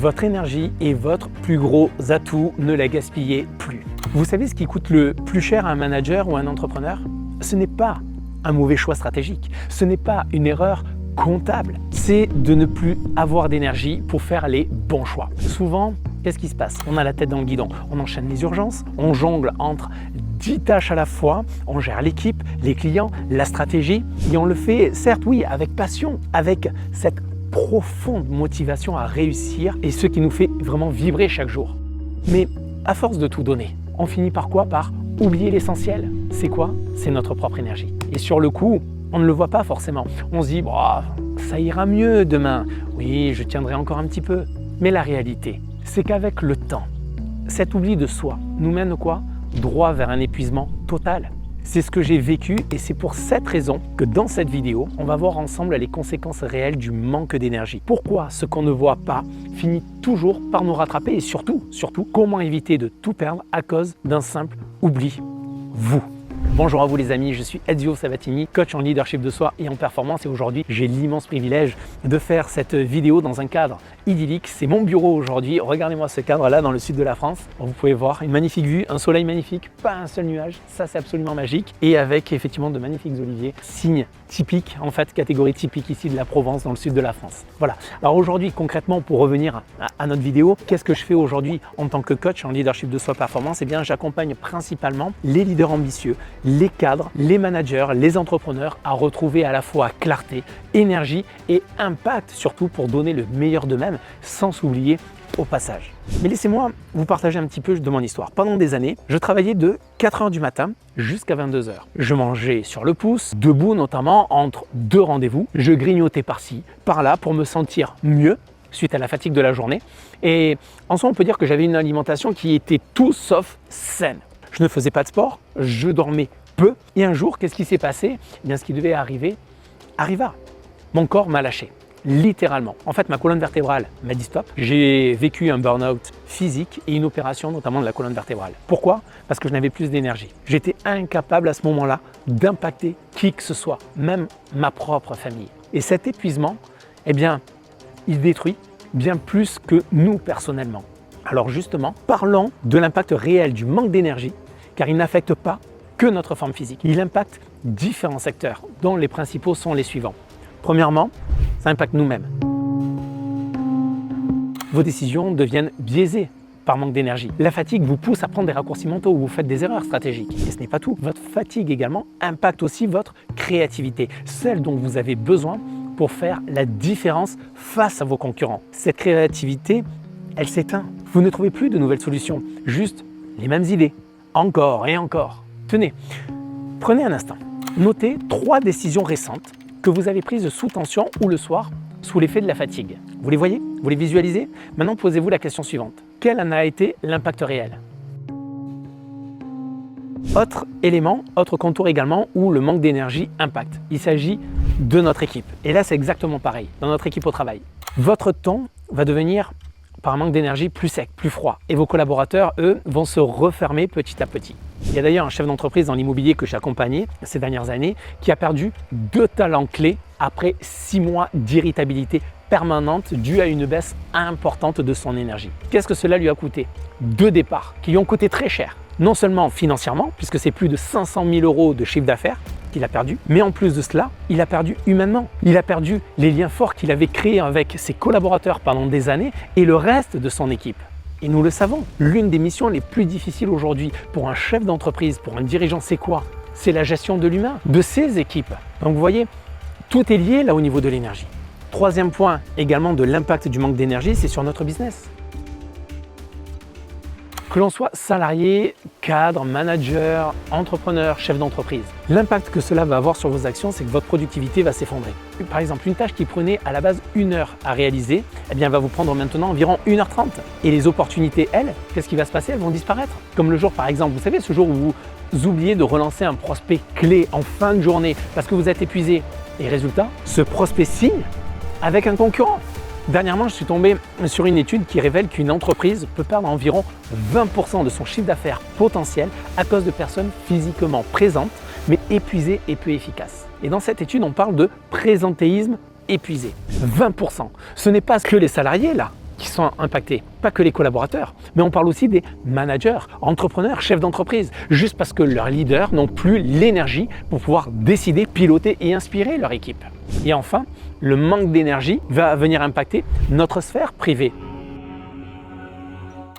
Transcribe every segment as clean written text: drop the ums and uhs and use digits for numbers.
Votre énergie est votre plus gros atout, ne la gaspillez plus. Vous savez ce qui coûte le plus cher à un manager ou à un entrepreneur? Ce n'est pas un mauvais choix stratégique, ce n'est pas une erreur comptable, c'est de ne plus avoir d'énergie pour faire les bons choix. Souvent, qu'est-ce qui se passe? On a la tête dans le guidon, on enchaîne les urgences, on jongle entre 10 tâches à la fois, on gère l'équipe, les clients, la stratégie et on le fait certes oui avec passion, avec cette profonde motivation à réussir et ce qui nous fait vraiment vibrer chaque jour. Mais à force de tout donner, on finit par quoi? Par oublier l'essentiel. C'est quoi? C'est notre propre énergie. Et sur le coup, on ne le voit pas forcément. On se dit, ça ira mieux demain. Oui, je tiendrai encore un petit peu. Mais la réalité, c'est qu'avec le temps, cet oubli de soi nous mène quoi? Droit vers un épuisement total. C'est ce que j'ai vécu et c'est pour cette raison que dans cette vidéo, on va voir ensemble les conséquences réelles du manque d'énergie. Pourquoi ce qu'on ne voit pas finit toujours par nous rattraper et surtout, comment éviter de tout perdre à cause d'un simple oubli. Vous. Bonjour à vous les amis, je suis Ezio Sabatini, coach en leadership de soi et en performance et aujourd'hui j'ai l'immense privilège de faire cette vidéo dans un cadre idyllique. C'est mon bureau aujourd'hui, regardez-moi ce cadre là dans le sud de la France. Vous pouvez voir une magnifique vue, un soleil magnifique, pas un seul nuage, ça c'est absolument magique et avec effectivement de magnifiques oliviers, signe typique, en fait catégorie typique ici de la Provence dans le sud de la France. Voilà, alors aujourd'hui concrètement pour revenir à notre vidéo, qu'est-ce que je fais aujourd'hui en tant que coach en leadership de soi performance? Eh bien j'accompagne principalement les leaders ambitieux, les cadres, les managers, les entrepreneurs à retrouver à la fois clarté, énergie et impact surtout pour donner le meilleur d'eux-mêmes sans s'oublier au passage. Mais laissez-moi vous partager un petit peu de mon histoire. Pendant des années, je travaillais de 4 h du matin jusqu'à 22 h. Je mangeais sur le pouce, debout notamment entre 2 rendez-vous. Je grignotais par-ci, par-là pour me sentir mieux suite à la fatigue de la journée. Et en soi, on peut dire que j'avais une alimentation qui était tout sauf saine. Je ne faisais pas de sport, je dormais peu. Et un jour, qu'est-ce qui s'est passé? Eh bien, ce qui devait arriver arriva. Mon corps m'a lâché. Littéralement. En fait, ma colonne vertébrale m'a dit stop. J'ai vécu un burn-out physique et une opération notamment de la colonne vertébrale. Pourquoi? Parce que je n'avais plus d'énergie. J'étais incapable à ce moment-là d'impacter qui que ce soit, même ma propre famille. Et cet épuisement, eh bien, il détruit bien plus que nous personnellement. Alors justement, parlons de l'impact réel du manque d'énergie, car il n'affecte pas que notre forme physique. Il impacte différents secteurs, dont les principaux sont les suivants. Premièrement, ça impacte nous-mêmes. Vos décisions deviennent biaisées par manque d'énergie. La fatigue vous pousse à prendre des raccourcis mentaux où vous faites des erreurs stratégiques. Et ce n'est pas tout. Votre fatigue également impacte aussi votre créativité, celle dont vous avez besoin pour faire la différence face à vos concurrents. Cette créativité, elle s'éteint. Vous ne trouvez plus de nouvelles solutions, juste les mêmes idées, encore et encore. Tenez, prenez un instant. Notez 3 décisions récentes que vous avez prises sous tension ou le soir sous l'effet de la fatigue. Vous les voyez? Vous les visualisez? Maintenant, posez-vous la question suivante. Quel en a été l'impact réel? Autre élément, autre contour également où le manque d'énergie impacte. Il s'agit de notre équipe. Et là, c'est exactement pareil, dans notre équipe au travail. Votre ton va devenir, par un manque d'énergie, plus sec, plus froid. Et vos collaborateurs, eux, vont se refermer petit à petit. Il y a d'ailleurs un chef d'entreprise dans l'immobilier que j'ai accompagné ces dernières années qui a perdu 2 talents clés après 6 mois d'irritabilité permanente due à une baisse importante de son énergie. Qu'est-ce que cela lui a coûté? 2 départs qui lui ont coûté très cher. Non seulement financièrement, puisque c'est plus de 500 000 € de chiffre d'affaires qu'il a perdu, mais en plus de cela, il a perdu humainement. Il a perdu les liens forts qu'il avait créés avec ses collaborateurs pendant des années et le reste de son équipe. Et nous le savons, l'une des missions les plus difficiles aujourd'hui pour un chef d'entreprise, pour un dirigeant, c'est quoi? C'est la gestion de l'humain, de ses équipes. Donc vous voyez, tout est lié là au niveau de l'énergie. 3e point également de l'impact du manque d'énergie, c'est sur notre business. Que l'on soit salarié, cadre, manager, entrepreneur, chef d'entreprise, l'impact que cela va avoir sur vos actions, c'est que votre productivité va s'effondrer. Par exemple, une tâche qui prenait à la base 1 heure à réaliser, eh bien, va vous prendre maintenant environ 1 h 30. Et les opportunités, elles, qu'est-ce qui va se passer? Elles vont disparaître. Comme le jour, par exemple, vous savez, ce jour où vous oubliez de relancer un prospect clé en fin de journée parce que vous êtes épuisé. Et résultat, ce prospect signe avec un concurrent. Dernièrement, je suis tombé sur une étude qui révèle qu'une entreprise peut perdre environ 20% de son chiffre d'affaires potentiel à cause de personnes physiquement présentes, mais épuisées et peu efficaces. Et dans cette étude, on parle de présentéisme épuisé. 20%. Ce n'est pas que les salariés là qui sont impactés. Pas que les collaborateurs, mais on parle aussi des managers, entrepreneurs, chefs d'entreprise, juste parce que leurs leaders n'ont plus l'énergie pour pouvoir décider, piloter et inspirer leur équipe. Et enfin, le manque d'énergie va venir impacter notre sphère privée.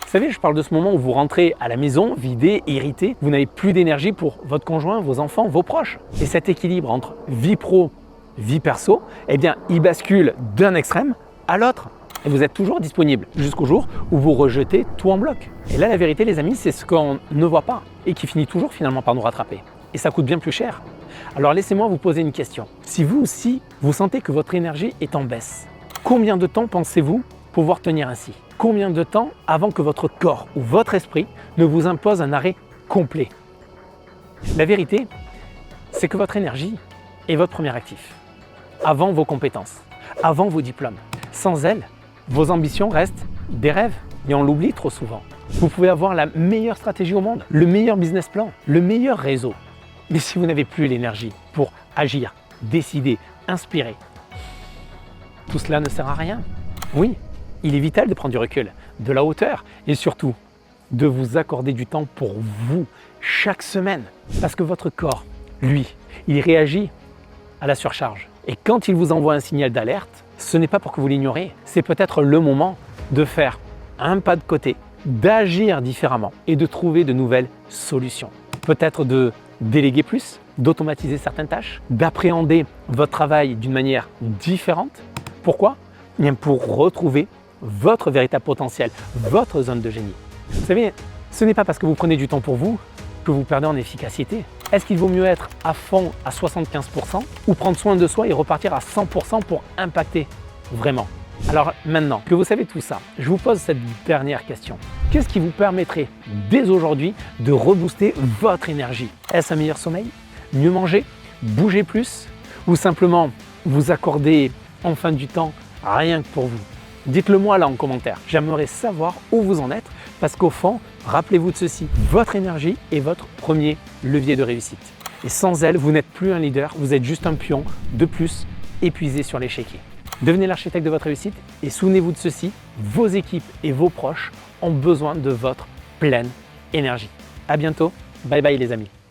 Vous savez, je parle de ce moment où vous rentrez à la maison, vidé, irrité, vous n'avez plus d'énergie pour votre conjoint, vos enfants, vos proches. Et cet équilibre entre vie pro, vie perso, eh bien, il bascule d'un extrême à l'autre. Et vous êtes toujours disponible jusqu'au jour où vous rejetez tout en bloc. Et là, la vérité, les amis, c'est ce qu'on ne voit pas et qui finit toujours finalement par nous rattraper. Et ça coûte bien plus cher. Alors laissez-moi vous poser une question. Si vous aussi, vous sentez que votre énergie est en baisse, combien de temps pensez-vous pouvoir tenir ainsi? Combien de temps avant que votre corps ou votre esprit ne vous impose un arrêt complet? La vérité, c'est que votre énergie est votre premier actif. Avant vos compétences, avant vos diplômes. Sans elle, vos ambitions restent des rêves et on l'oublie trop souvent. Vous pouvez avoir la meilleure stratégie au monde, le meilleur business plan, le meilleur réseau. Mais si vous n'avez plus l'énergie pour agir, décider, inspirer, tout cela ne sert à rien. Oui, il est vital de prendre du recul, de la hauteur et surtout de vous accorder du temps pour vous chaque semaine. Parce que votre corps, lui, il réagit à la surcharge. Et quand il vous envoie un signal d'alerte, ce n'est pas pour que vous l'ignorez, c'est peut-être le moment de faire un pas de côté, d'agir différemment et de trouver de nouvelles solutions. Peut-être de déléguer plus, d'automatiser certaines tâches, d'appréhender votre travail d'une manière différente. Pourquoi? Bien pour retrouver votre véritable potentiel, votre zone de génie. Vous savez, ce n'est pas parce que vous prenez du temps pour vous que vous perdez en efficacité. Est-ce qu'il vaut mieux être à fond à 75% ou prendre soin de soi et repartir à 100% pour impacter vraiment? Alors maintenant que vous savez tout ça, je vous pose cette dernière question. Qu'est-ce qui vous permettrait dès aujourd'hui de rebooster votre énergie? Est-ce un meilleur sommeil? Mieux manger? Bouger plus? Ou simplement vous accorder enfin du temps rien que pour vous? Dites-le moi là en commentaire. J'aimerais savoir où vous en êtes parce qu'au fond, rappelez-vous de ceci. Votre énergie est votre premier levier de réussite. Et sans elle, vous n'êtes plus un leader, vous êtes juste un pion de plus épuisé sur l'échiquier. Devenez l'architecte de votre réussite et souvenez-vous de ceci. Vos équipes et vos proches ont besoin de votre pleine énergie. À bientôt. Bye bye les amis.